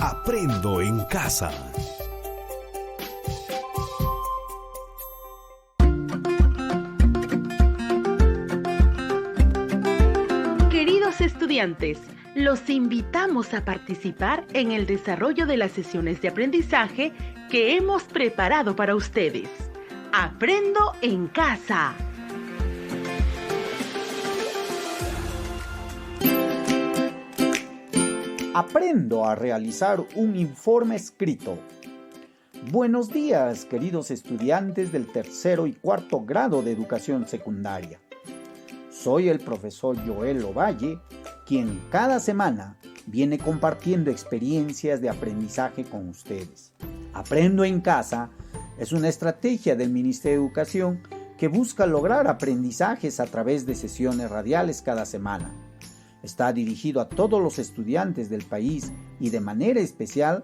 Aprendo en casa. Queridos estudiantes, los invitamos a participar en el desarrollo de las sesiones de aprendizaje que hemos preparado para ustedes. Aprendo en casa. Aprendo a realizar un informe escrito. Buenos días, queridos estudiantes del tercero y cuarto grado de educación secundaria. Soy el profesor Joel Ovalle, quien cada semana viene compartiendo experiencias de aprendizaje con ustedes. Aprendo en casa es una estrategia del Ministerio de Educación que busca lograr aprendizajes a través de sesiones radiales cada semana. Está dirigido a todos los estudiantes del país y de manera especial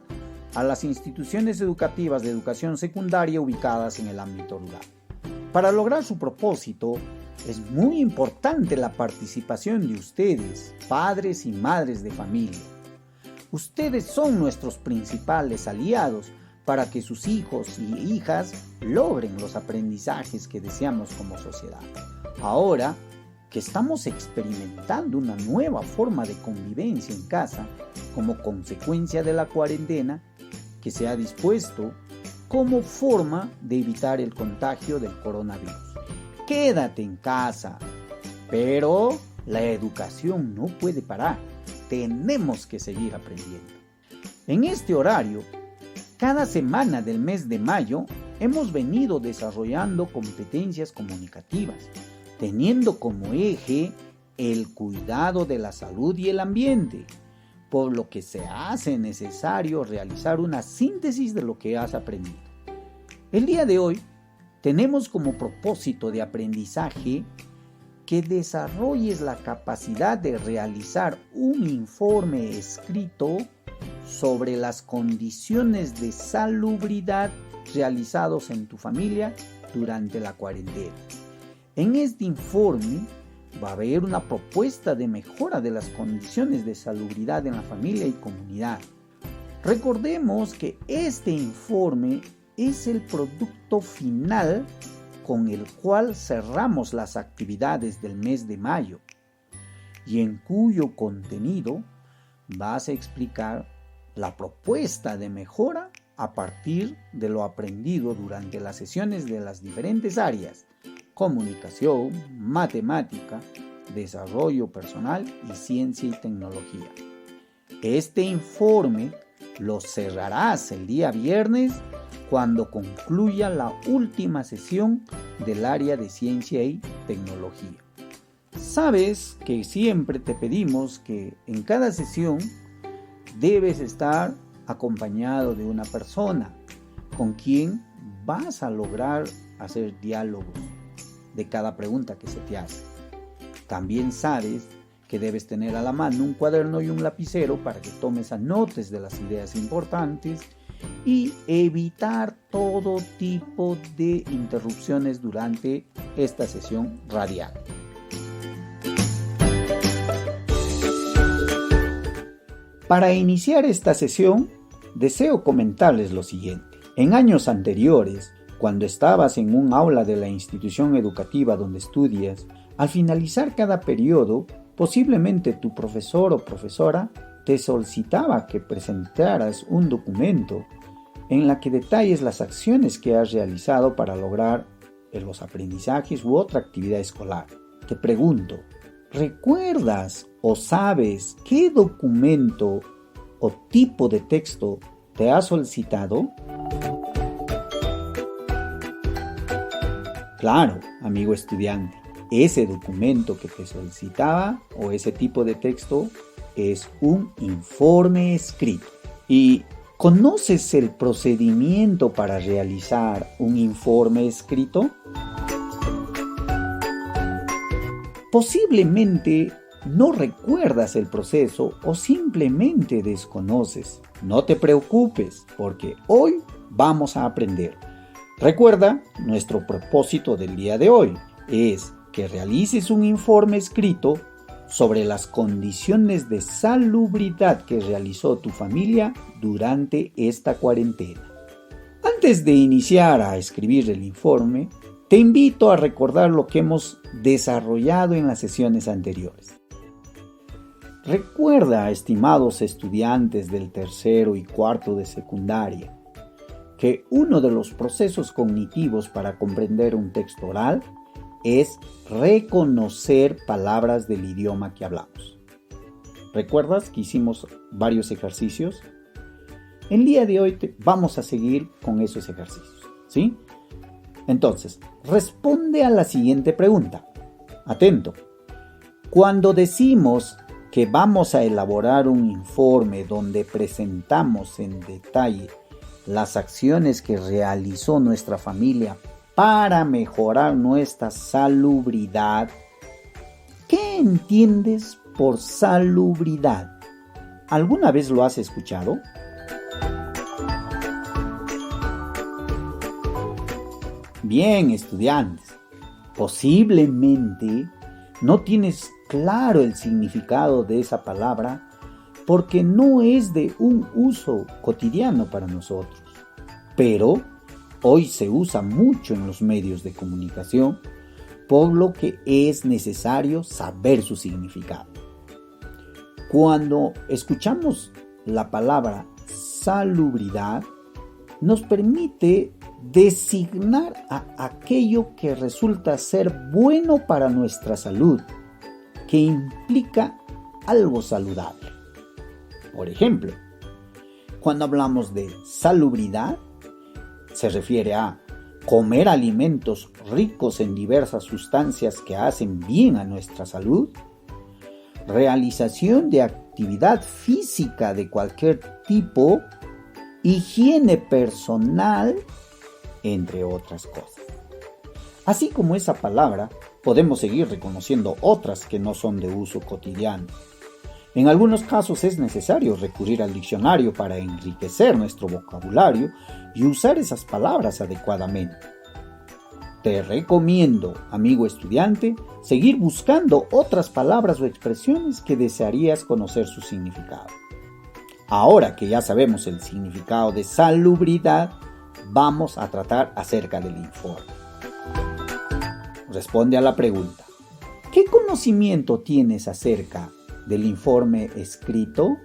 a las instituciones educativas de educación secundaria ubicadas en el ámbito rural. Para lograr su propósito, es muy importante la participación de ustedes, padres y madres de familia. Ustedes son nuestros principales aliados para que sus hijos y hijas logren los aprendizajes que deseamos como sociedad. Ahora que estamos experimentando una nueva forma de convivencia en casa como consecuencia de la cuarentena que se ha dispuesto como forma de evitar el contagio del coronavirus. Quédate en casa, pero la educación no puede parar. Tenemos que seguir aprendiendo. En este horario, cada semana del mes de mayo, hemos venido desarrollando competencias comunicativas, teniendo como eje el cuidado de la salud y el ambiente, por lo que se hace necesario realizar una síntesis de lo que has aprendido. El día de hoy tenemos como propósito de aprendizaje que desarrolles la capacidad de realizar un informe escrito sobre las condiciones de salubridad realizados en tu familia durante la cuarentena. En este informe va a haber una propuesta de mejora de las condiciones de salubridad en la familia y comunidad. Recordemos que este informe es el producto final con el cual cerramos las actividades del mes de mayo y en cuyo contenido vas a explicar la propuesta de mejora a partir de lo aprendido durante las sesiones de las diferentes áreas: comunicación, matemática, desarrollo personal y ciencia y tecnología. Este informe lo cerrarás el día viernes cuando concluya la última sesión del área de ciencia y tecnología. Sabes que siempre te pedimos que en cada sesión debes estar acompañado de una persona con quien vas a lograr hacer diálogos de cada pregunta que se te hace. También sabes que debes tener a la mano un cuaderno y un lapicero para que tomes anotes de las ideas importantes y evitar todo tipo de interrupciones durante esta sesión radial. Para iniciar esta sesión, deseo comentarles lo siguiente. En años anteriores, cuando estabas en un aula de la institución educativa donde estudias, al finalizar cada periodo, posiblemente tu profesor o profesora te solicitaba que presentaras un documento en la que detalles las acciones que has realizado para lograr los aprendizajes u otra actividad escolar. Te pregunto, ¿recuerdas o sabes qué documento o tipo de texto te ha solicitado? Claro, amigo estudiante, ese documento que te solicitaba o ese tipo de texto es un informe escrito. ¿Y conoces el procedimiento para realizar un informe escrito? Posiblemente no recuerdas el proceso o simplemente desconoces. No te preocupes, porque hoy vamos a aprender. Recuerda, nuestro propósito del día de hoy es que realices un informe escrito sobre las condiciones de salubridad que realizó tu familia durante esta cuarentena. Antes de iniciar a escribir el informe, te invito a recordar lo que hemos desarrollado en las sesiones anteriores. Recuerda, estimados estudiantes del tercero y cuarto de secundaria, que uno de los procesos cognitivos para comprender un texto oral es reconocer palabras del idioma que hablamos. ¿Recuerdas que hicimos varios ejercicios? El día de hoy vamos a seguir con esos ejercicios, ¿sí? Entonces, responde a la siguiente pregunta. Atento. Cuando decimos que vamos a elaborar un informe donde presentamos en detalle las acciones que realizó nuestra familia para mejorar nuestra salubridad, ¿qué entiendes por salubridad? ¿Alguna vez lo has escuchado? Bien, estudiantes, posiblemente no tienes claro el significado de esa palabra porque no es de un uso cotidiano para nosotros, pero hoy se usa mucho en los medios de comunicación, por lo que es necesario saber su significado. Cuando escuchamos la palabra salubridad, nos permite designar a aquello que resulta ser bueno para nuestra salud, que implica algo saludable. Por ejemplo, cuando hablamos de salubridad, se refiere a comer alimentos ricos en diversas sustancias que hacen bien a nuestra salud, realización de actividad física de cualquier tipo, higiene personal, entre otras cosas. Así como esa palabra, podemos seguir reconociendo otras que no son de uso cotidiano. En algunos casos es necesario recurrir al diccionario para enriquecer nuestro vocabulario y usar esas palabras adecuadamente. Te recomiendo, amigo estudiante, seguir buscando otras palabras o expresiones que desearías conocer su significado. Ahora que ya sabemos el significado de salubridad, vamos a tratar acerca del informe. Responde a la pregunta: ¿qué conocimiento tienes acerca del informe escrito?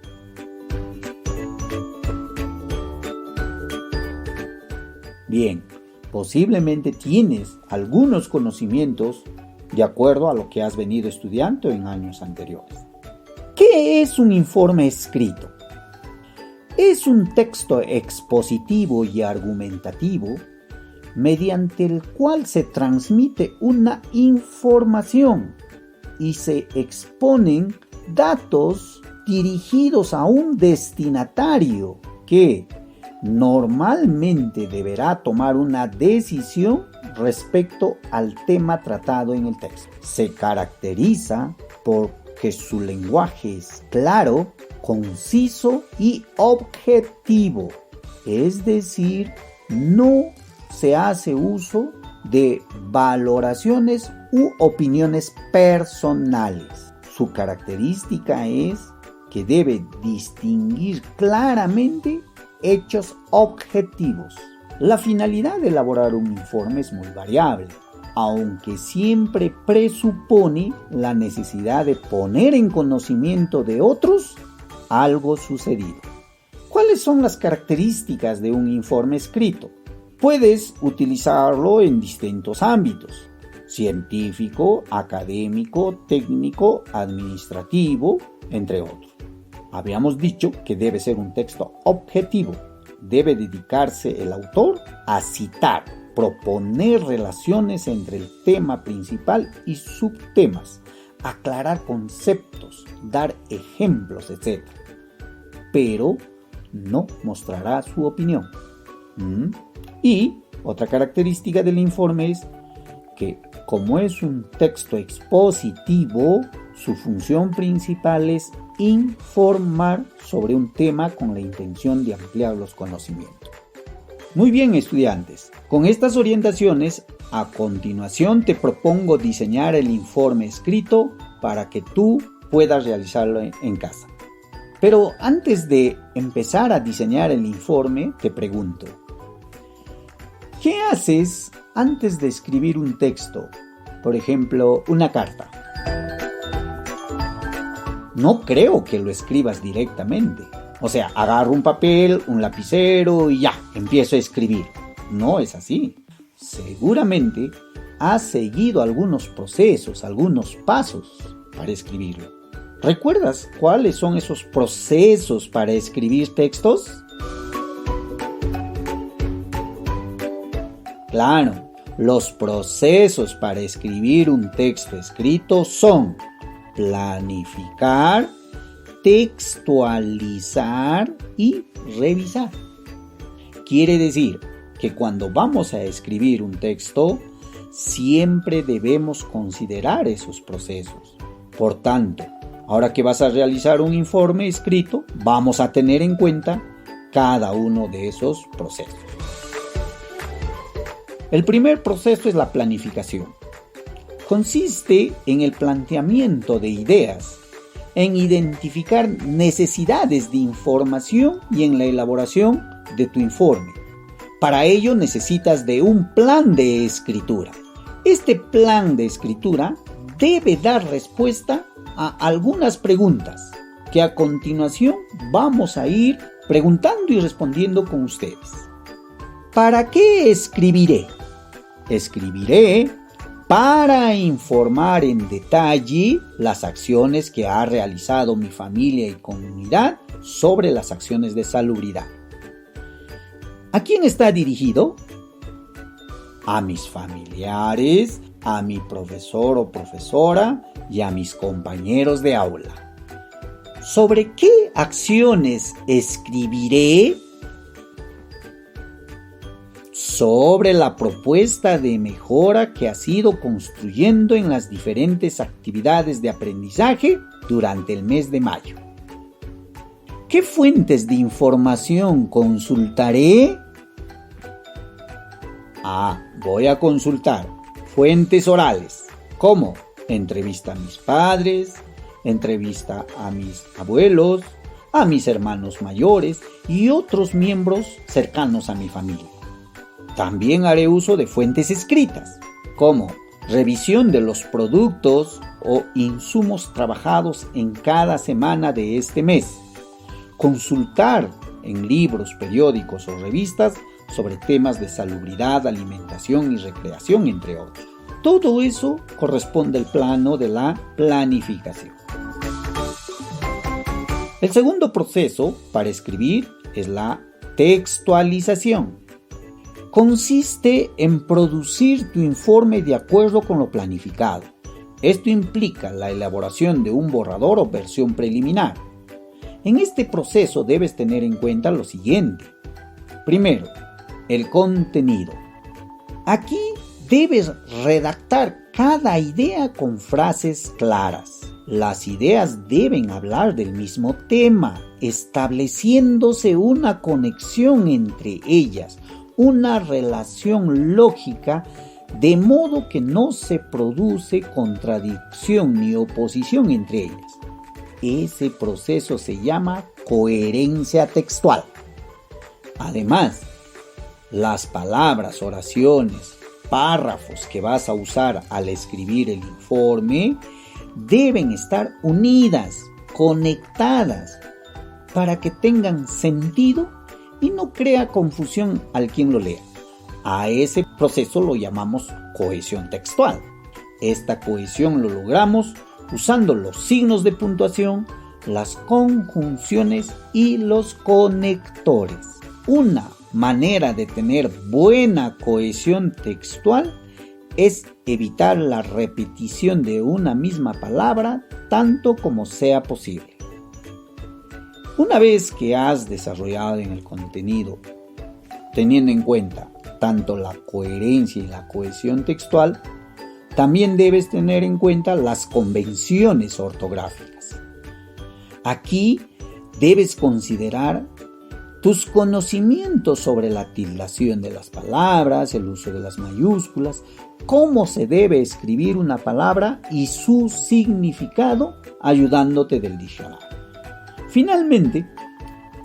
Bien, posiblemente tienes algunos conocimientos de acuerdo a lo que has venido estudiando en años anteriores. ¿Qué es un informe escrito? Es un texto expositivo y argumentativo mediante el cual se transmite una información y se exponen datos dirigidos a un destinatario que normalmente deberá tomar una decisión respecto al tema tratado en el texto. Se caracteriza porque su lenguaje es claro, conciso y objetivo, es decir, no se hace uso de valoraciones u opiniones personales. Su característica es que debe distinguir claramente hechos objetivos. La finalidad de elaborar un informe es muy variable, aunque siempre presupone la necesidad de poner en conocimiento de otros algo sucedido. ¿Cuáles son las características de un informe escrito? Puedes utilizarlo en distintos ámbitos: científico, académico, técnico, administrativo, entre otros. Habíamos dicho que debe ser un texto objetivo. Debe dedicarse el autor a citar, proponer relaciones entre el tema principal y subtemas, aclarar conceptos, dar ejemplos, etc. Pero no mostrará su opinión. Y otra característica del informe es que, como es un texto expositivo, su función principal es informar sobre un tema con la intención de ampliar los conocimientos. Muy bien, estudiantes, con estas orientaciones, a continuación te propongo diseñar el informe escrito para que tú puedas realizarlo en casa. Pero antes de empezar a diseñar el informe, te pregunto, ¿qué haces antes de escribir un texto? Por ejemplo, una carta. No creo que lo escribas directamente. O sea, agarro un papel, un lapicero y ya, empiezo a escribir. No es así. Seguramente has seguido algunos procesos, algunos pasos para escribirlo. ¿Recuerdas cuáles son esos procesos para escribir textos? Claro, los procesos para escribir un texto escrito son planificar, textualizar y revisar. Quiere decir que cuando vamos a escribir un texto, siempre debemos considerar esos procesos. Por tanto, ahora que vas a realizar un informe escrito, vamos a tener en cuenta cada uno de esos procesos. El primer proceso es la planificación. Consiste en el planteamiento de ideas, en identificar necesidades de información y en la elaboración de tu informe. Para ello necesitas de un plan de escritura. Este plan de escritura debe dar respuesta a algunas preguntas que a continuación vamos a ir preguntando y respondiendo con ustedes. ¿Para qué escribiré? Escribiré para informar en detalle las acciones que ha realizado mi familia y comunidad sobre las acciones de salubridad. ¿A quién está dirigido? A mis familiares, a mi profesor o profesora y a mis compañeros de aula. ¿Sobre qué acciones escribiré? Sobre la propuesta de mejora que has ido construyendo en las diferentes actividades de aprendizaje durante el mes de mayo. ¿Qué fuentes de información consultaré? Voy a consultar fuentes orales, como entrevista a mis padres, entrevista a mis abuelos, a mis hermanos mayores y otros miembros cercanos a mi familia. También haré uso de fuentes escritas, como revisión de los productos o insumos trabajados en cada semana de este mes, consultar en libros, periódicos o revistas sobre temas de salubridad, alimentación y recreación, entre otros. Todo eso corresponde al plano de la planificación. El segundo proceso para escribir es la textualización. Consiste en producir tu informe de acuerdo con lo planificado. Esto implica la elaboración de un borrador o versión preliminar. En este proceso debes tener en cuenta lo siguiente. Primero, el contenido. Aquí debes redactar cada idea con frases claras. Las ideas deben hablar del mismo tema, estableciéndose una conexión entre ellas, una relación lógica, de modo que no se produce contradicción ni oposición entre ellas. Ese proceso se llama coherencia textual. Además, las palabras, oraciones, párrafos que vas a usar al escribir el informe deben estar unidas, conectadas, para que tengan sentido y no crea confusión al quien lo lea. A ese proceso lo llamamos cohesión textual. Esta cohesión lo logramos usando los signos de puntuación, las conjunciones y los conectores. Una manera de tener buena cohesión textual es evitar la repetición de una misma palabra tanto como sea posible. Una vez que has desarrollado en el contenido, teniendo en cuenta tanto la coherencia y la cohesión textual, también debes tener en cuenta las convenciones ortográficas. Aquí debes considerar Tus conocimientos sobre la tildación de las palabras, el uso de las mayúsculas, cómo se debe escribir una palabra y su significado, ayudándote del diccionario. Finalmente,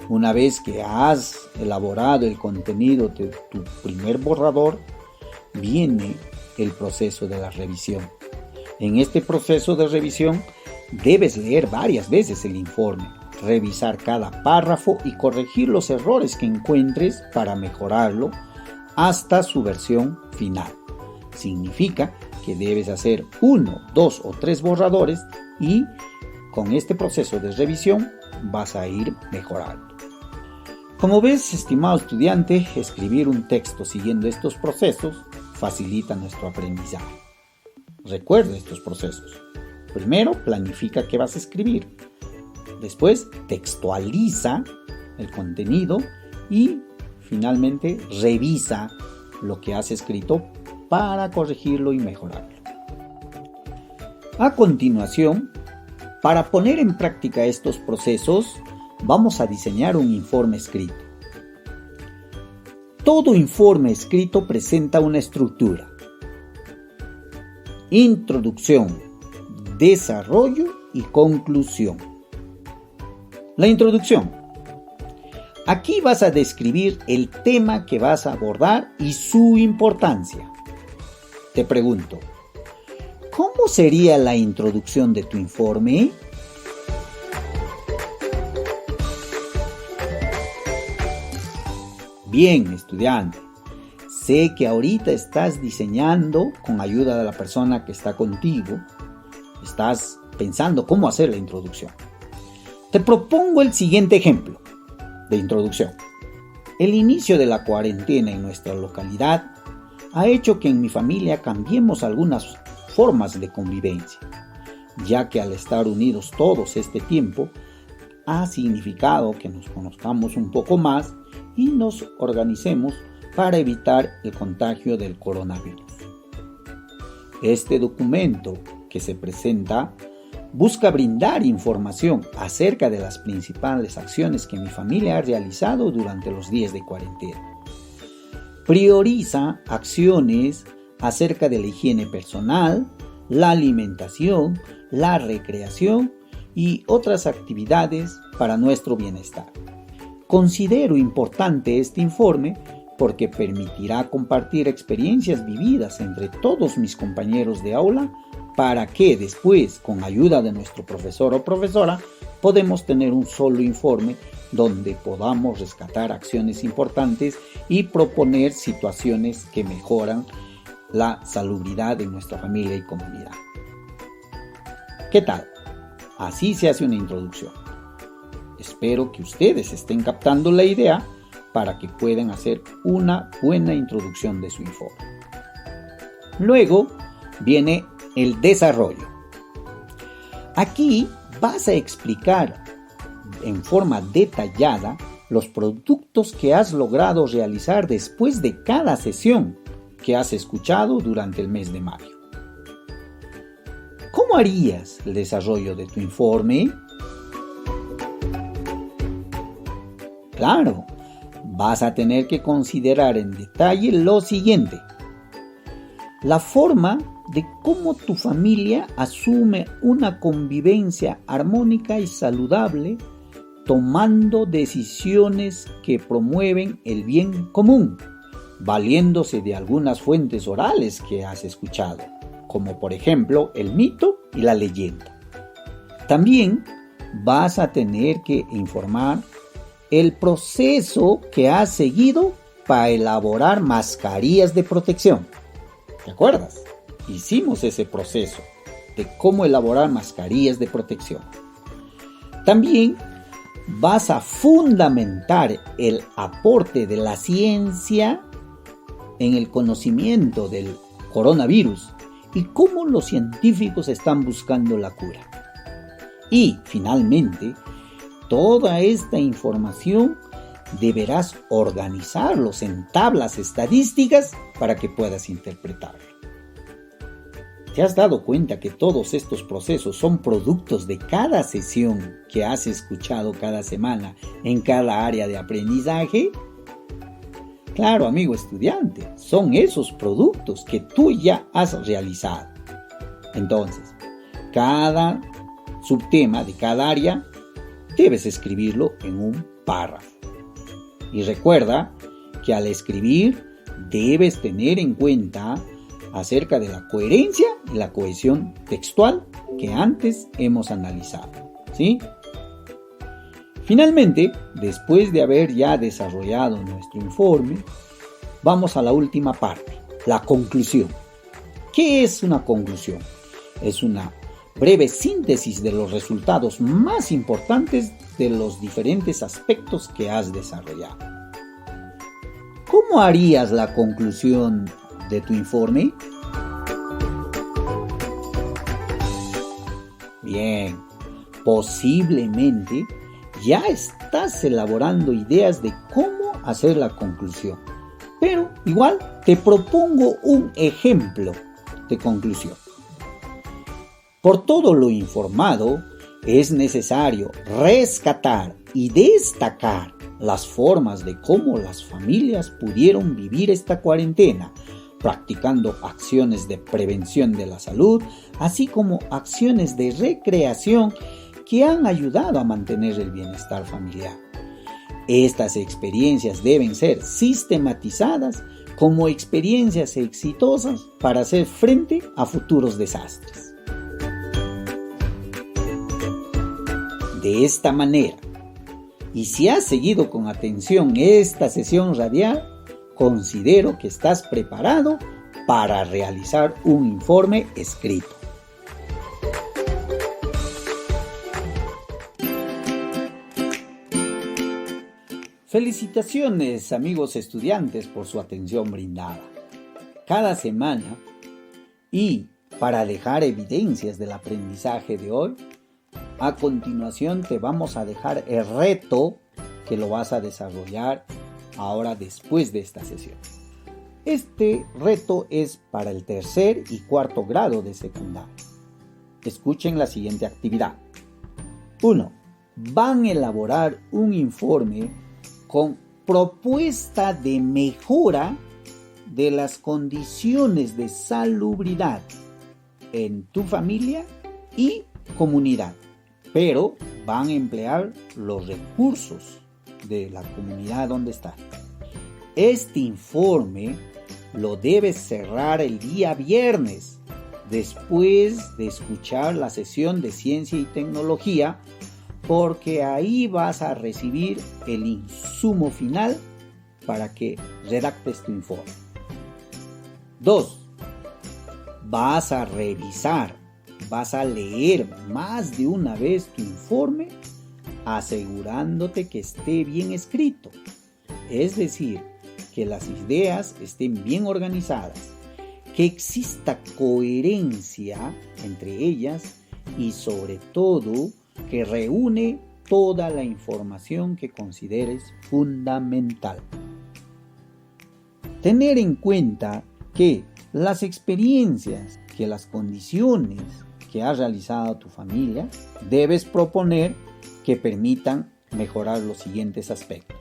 una vez que has elaborado el contenido de tu primer borrador, viene el proceso de la revisión. En este proceso de revisión, debes leer varias veces el informe, revisar cada párrafo y corregir los errores que encuentres para mejorarlo hasta su versión final. Significa que debes hacer 1, 2 o 3 borradores y con este proceso de revisión vas a ir mejorando. Como ves, estimado estudiante, escribir un texto siguiendo estos procesos facilita nuestro aprendizaje. Recuerda estos procesos. Primero, planifica qué vas a escribir. Después, textualiza el contenido y finalmente revisa lo que has escrito para corregirlo y mejorarlo. A continuación, para poner en práctica estos procesos, vamos a diseñar un informe escrito. Todo informe escrito presenta una estructura: introducción, desarrollo y conclusión. La introducción. Aquí vas a describir el tema que vas a abordar y su importancia. Te pregunto, ¿cómo sería la introducción de tu informe? Bien, estudiante, sé que ahorita estás diseñando con ayuda de la persona que está contigo. Estás pensando cómo hacer la introducción. Te propongo el siguiente ejemplo de introducción. El inicio de la cuarentena en nuestra localidad ha hecho que en mi familia cambiemos algunas formas de convivencia, ya que al estar unidos todos este tiempo ha significado que nos conozcamos un poco más y nos organicemos para evitar el contagio del coronavirus. Este documento que se presenta busca brindar información acerca de las principales acciones que mi familia ha realizado durante los días de cuarentena. Prioriza acciones acerca de la higiene personal, la alimentación, la recreación y otras actividades para nuestro bienestar. Considero importante este informe porque permitirá compartir experiencias vividas entre todos mis compañeros de aula para que después, con ayuda de nuestro profesor o profesora, podemos tener un solo informe donde podamos rescatar acciones importantes y proponer situaciones que mejoran la salubridad de nuestra familia y comunidad. ¿Qué tal? Así se hace una introducción. Espero que ustedes estén captando la idea para que puedan hacer una buena introducción de su informe. Luego viene el desarrollo. Aquí vas a explicar en forma detallada los productos que has logrado realizar después de cada sesión que has escuchado durante el mes de mayo. ¿Cómo harías el desarrollo de tu informe? Claro, vas a tener que considerar en detalle lo siguiente: la forma de cómo tu familia asume una convivencia armónica y saludable, tomando decisiones que promueven el bien común, valiéndose de algunas fuentes orales que has escuchado, como por ejemplo el mito y la leyenda. También vas a tener que informar el proceso que has seguido para elaborar mascarillas de protección. ¿Te acuerdas? Hicimos ese proceso de cómo elaborar mascarillas de protección. También vas a fundamentar el aporte de la ciencia en el conocimiento del coronavirus y cómo los científicos están buscando la cura. Y finalmente, toda esta información deberás organizarlos en tablas estadísticas para que puedas interpretarlo. ¿Te has dado cuenta que todos estos procesos son productos de cada sesión que has escuchado cada semana en cada área de aprendizaje? Claro, amigo estudiante, son esos productos que tú ya has realizado. Entonces, cada subtema de cada área debes escribirlo en un párrafo. Y recuerda que al escribir debes tener en cuenta acerca de la coherencia y la cohesión textual que antes hemos analizado, ¿sí? Finalmente, después de haber ya desarrollado nuestro informe, vamos a la última parte, la conclusión. ¿Qué es una conclusión? Es una breve síntesis de los resultados más importantes de los diferentes aspectos que has desarrollado. ¿Cómo harías la conclusión de tu informe? Bien, posiblemente ya estás elaborando ideas de cómo hacer la conclusión, pero igual te propongo un ejemplo de conclusión. Por todo lo informado, es necesario rescatar y destacar las formas de cómo las familias pudieron vivir esta cuarentena, practicando acciones de prevención de la salud, así como acciones de recreación que han ayudado a mantener el bienestar familiar. Estas experiencias deben ser sistematizadas como experiencias exitosas para hacer frente a futuros desastres. De esta manera, y si has seguido con atención esta sesión radial, considero que estás preparado para realizar un informe escrito. Felicitaciones, amigos estudiantes, por su atención brindada. Cada semana, y para dejar evidencias del aprendizaje de hoy, a continuación te vamos a dejar el reto que lo vas a desarrollar ahora después de esta sesión. Este reto es para el tercer y cuarto grado de secundaria. Escuchen la siguiente actividad. 1. Van a elaborar un informe con propuesta de mejora de las condiciones de salubridad en tu familia y comunidad, pero van a emplear los recursos de la comunidad donde están. Este informe lo debes cerrar el día viernes, después de escuchar la sesión de ciencia y tecnología, porque ahí vas a recibir el insumo final para que redactes tu informe. 2. Vas a revisar, vas a leer más de una vez tu informe, asegurándote que esté bien escrito. Es decir, que las ideas estén bien organizadas, que exista coherencia entre ellas y sobre todo que reúne toda la información que consideres fundamental. Tener en cuenta que las experiencias, que las condiciones que has realizado tu familia, debes proponer que permitan mejorar los siguientes aspectos: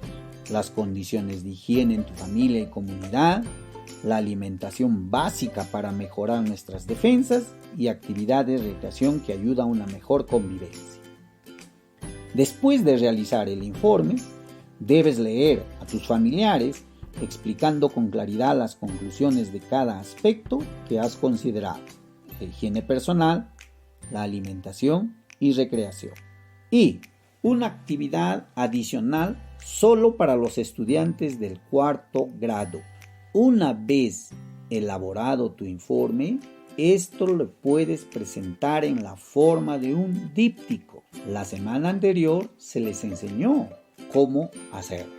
las condiciones de higiene en tu familia y comunidad, la alimentación básica para mejorar nuestras defensas y actividades de recreación que ayudan a una mejor convivencia. Después de realizar el informe, debes leer a tus familiares explicando con claridad las conclusiones de cada aspecto que has considerado: la higiene personal, la alimentación y recreación. Y una actividad adicional solo para los estudiantes del cuarto grado. Una vez elaborado tu informe, esto lo puedes presentar en la forma de un díptico. La semana anterior se les enseñó cómo hacerlo.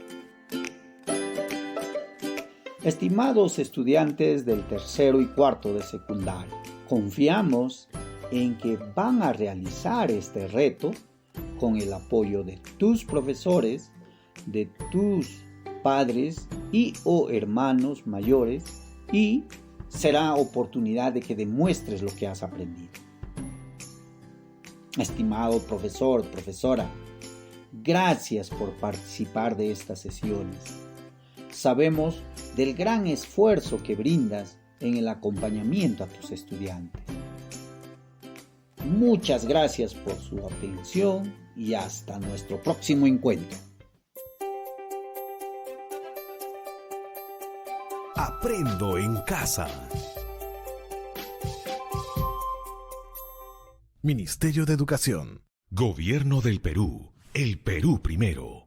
Estimados estudiantes del tercero y cuarto de secundaria, confiamos en que van a realizar este reto con el apoyo de tus profesores, de tus padres y o hermanos mayores, y será oportunidad de que demuestres lo que has aprendido. Estimado profesor, profesora, gracias por participar de estas sesiones. Sabemos del gran esfuerzo que brindas en el acompañamiento a tus estudiantes. Muchas gracias por su atención y hasta nuestro próximo encuentro. Aprendo en casa. Ministerio de Educación. Gobierno del Perú. El Perú primero.